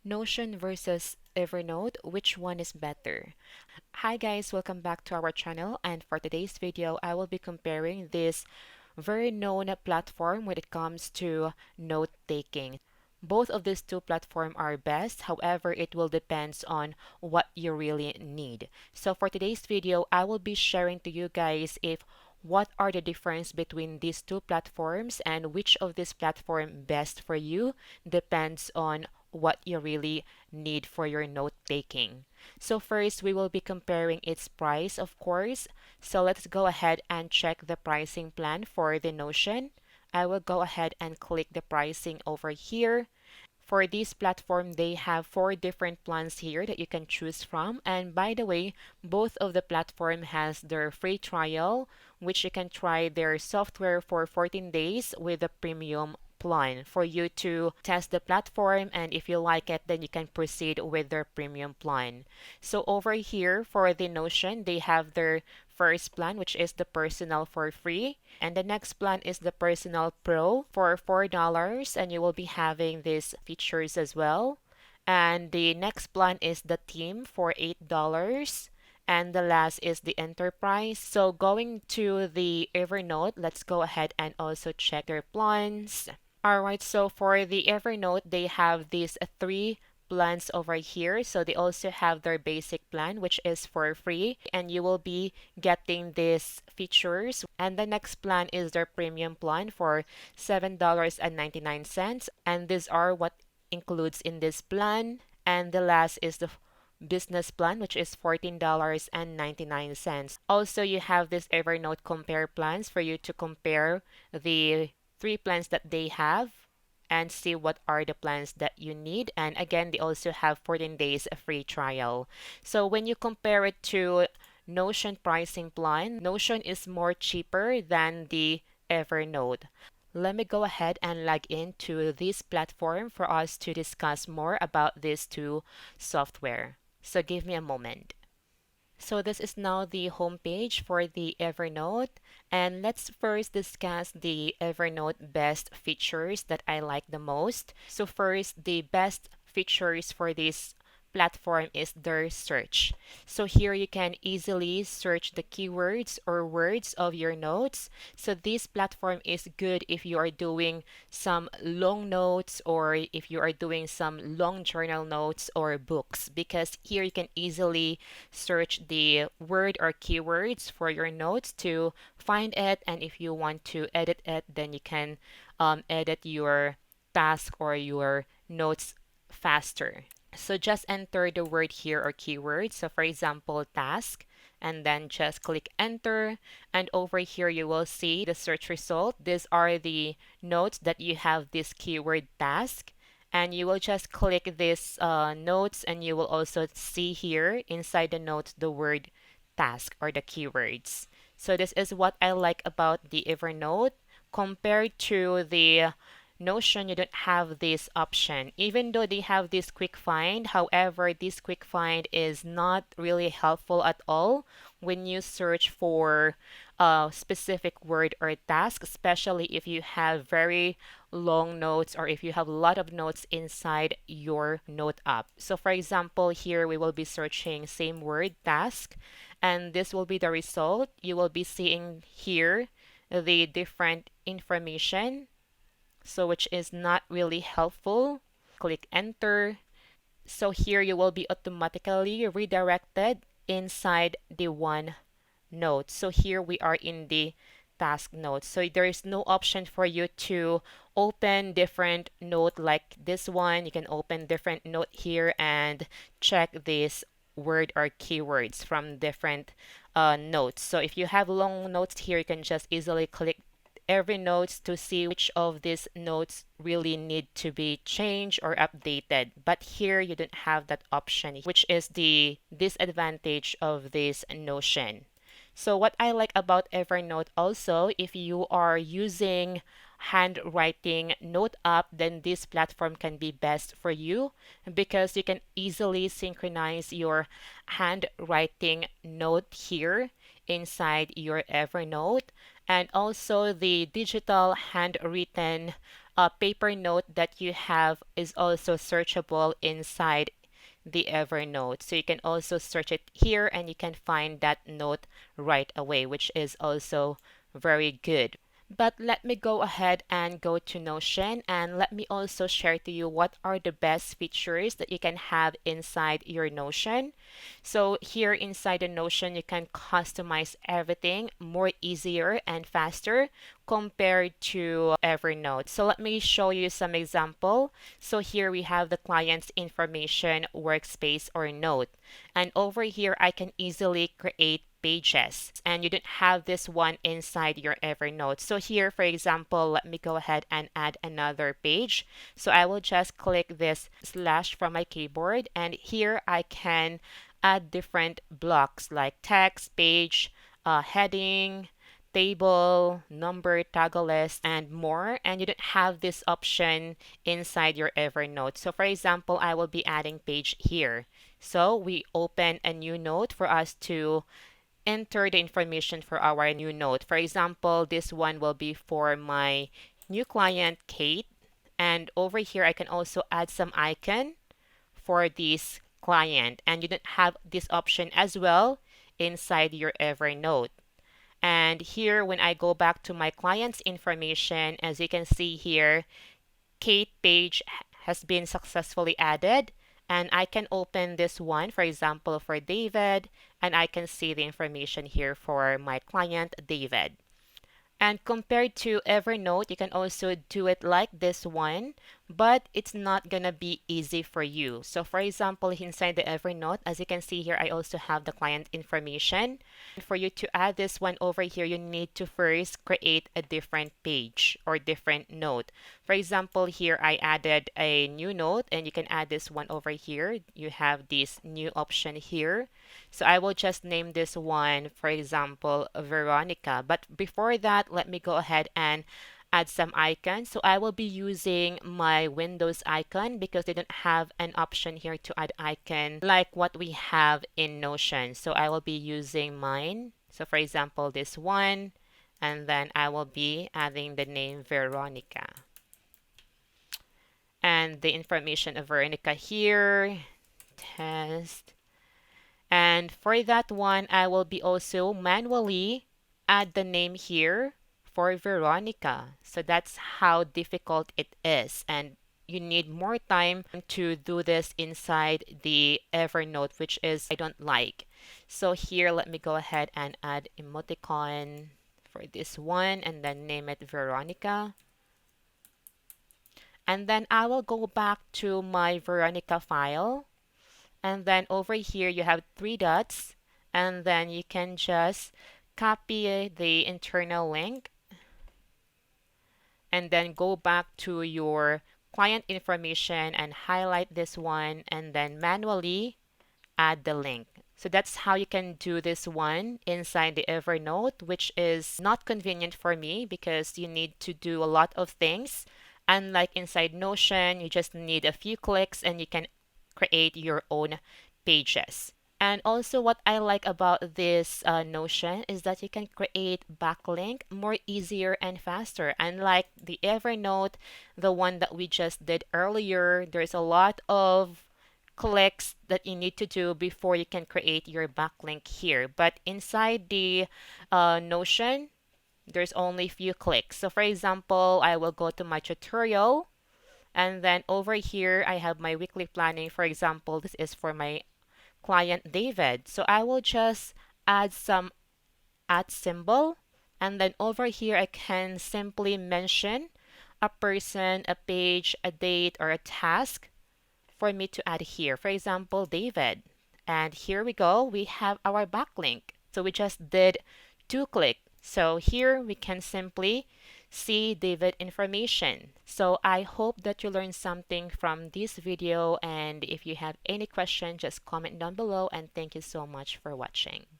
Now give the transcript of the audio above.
Notion versus Evernote, which one is better? Hi guys, welcome back to our channel, and for today's video, I will be comparing this very known platform when it comes to note taking. Both of these two platforms are best, however, it will depend on what you really need. So for today's video, I will be sharing to you guys if what are the difference between these two platforms and which of this platform best for you depends on what you really need for your note taking. So first, we will be comparing its price, of course. So let's go ahead and check the pricing plan for the Notion. I will go ahead and click the pricing over here. For this platform, they have four different plans here that you can choose from. And by the way, both of the platform has their free trial, which you can try their software for 14 days with a premium plan for you to test the platform, and if you like it, then you can proceed with their premium plan. So over here for the Notion, they have their first plan, which is the personal for free, and the next plan is the personal pro for $4, and you will be having these features as well. And the next plan is the team for $8, and the last is the enterprise. So going to the Evernote, let's go ahead and also check their plans. Alright, so for the Evernote, they have these three plans over here. So they also have their basic plan, which is for free, and you will be getting these features. And the next plan is their premium plan for $7.99, and these are what includes in this plan. And the last is the business plan, which is $14.99. Also, you have this Evernote compare plans for you to compare the three plans that they have and see what are the plans that you need. And again, they also have 14 days a free trial. So when you compare it to Notion pricing plan, Notion is more cheaper than the Evernote. Let me go ahead and log into this platform for us to discuss more about these two software. So give me a moment. So this is now the homepage for the Evernote, and let's first discuss the Evernote best features that I like the most. So first, the best features for this platform is their search. So here you can easily search the keywords or words of your notes. So this platform is good if you are doing some long notes or if you are doing some long journal notes or books, because here you can easily search the word or keywords for your notes to find it, and if you want to edit it, then you can edit your task or your notes faster. So just enter the word here or keyword. So for example, task, and then just click enter. And over here, you will see the search result. These are the notes that you have this keyword task. And you will just click this notes, and you will also see here inside the notes the word task or the keywords. So this is what I like about the Evernote compared to the Notion. You don't have this option. Even though they have this quick find, however, this quick find is not really helpful at all when you search for a specific word or task, especially if you have very long notes or if you have a lot of notes inside your note app. So for example, here we will be searching same word task, and this will be the result. You will be seeing here the different information, so which is not really helpful. Click enter. So here you will be automatically redirected inside the one note. So here we are in the task note. So there is no option for you to open different note like this one. You can open different note here and check this word or keywords from different notes. So if you have long notes here, you can just easily click every notes to see which of these notes really need to be changed or updated. But here you don't have that option, which is the disadvantage of this Notion. So what I like about Evernote also, if you are using handwriting note app, then this platform can be best for you because you can easily synchronize your handwriting note here inside your Evernote, and also the digital handwritten paper note that you have is also searchable inside the Evernote. So you can also search it here and you can find that note right away, which is also very good. But let me go ahead and go to Notion and let me also share to you what are the best features that you can have inside your Notion. So here inside the Notion, you can customize everything more easier and faster compared to Evernote. So let me show you some example. So here we have the client's information workspace or note. And over here, I can easily create pages and you don't have this one inside your Evernote. So here, for example, let me go ahead and add another page. So I will just click this slash from my keyboard and here I can add different blocks like text, page, heading, table, number, toggle list, and more. And you don't have this option inside your Evernote. So for example, I will be adding page here. So we open a new note for us to enter the information for our new note. For example, this one will be for my new client, Kate. And over here, I can also add some icon for this client. And you don't have this option as well inside your Evernote. And here, when I go back to my client's information, as you can see here, Kate page has been successfully added. And I can open this one, for example, for David, and I can see the information here for my client, David. And compared to Evernote, you can also do it like this one, but it's not gonna be easy for you. So for example, inside the Evernote, as you can see here, I also have the client information. For you to add this one over here, you need to first create a different page or different note. For example, here I added a new note and you can add this one over here. You have this new option here. So I will just name this one, for example, Veronica. But before that, let me go ahead and add some icons. So I will be using my Windows icon because they don't have an option here to add icon like what we have in Notion. So I will be using mine. So for example, this one, and then I will be adding the name Veronica. And the information of Veronica here, test. And for that one, I will be also manually add the name here for Veronica. So that's how difficult it is. And you need more time to do this inside the Evernote, which is I don't like. So here, let me go ahead and add emoticon for this one and then name it Veronica. And then I will go back to my Veronica file. And then over here, you have three dots. And then you can just copy the internal link. And then go back to your client information and highlight this one. And then manually add the link. So that's how you can do this one inside the Evernote, which is not convenient for me because you need to do a lot of things. Unlike inside Notion, you just need a few clicks and you can create your own pages. And also what I like about this Notion is that you can create backlink more easier and faster. Unlike the Evernote, the one that we just did earlier, there's a lot of clicks that you need to do before you can create your backlink here. But inside the Notion, there's only few clicks. So for example, I will go to my tutorial and then over here I have my weekly planning. For example, this is for my client David. So I will just add some @ symbol and then over here I can simply mention a person, a page, a date, or a task for me to add here. For example, David. And here we go. We have our backlink. So we just did 2 clicks. So here we can simply see David information. So I hope that you learned something from this video. And if you have any question, just comment down below. And thank you so much for watching.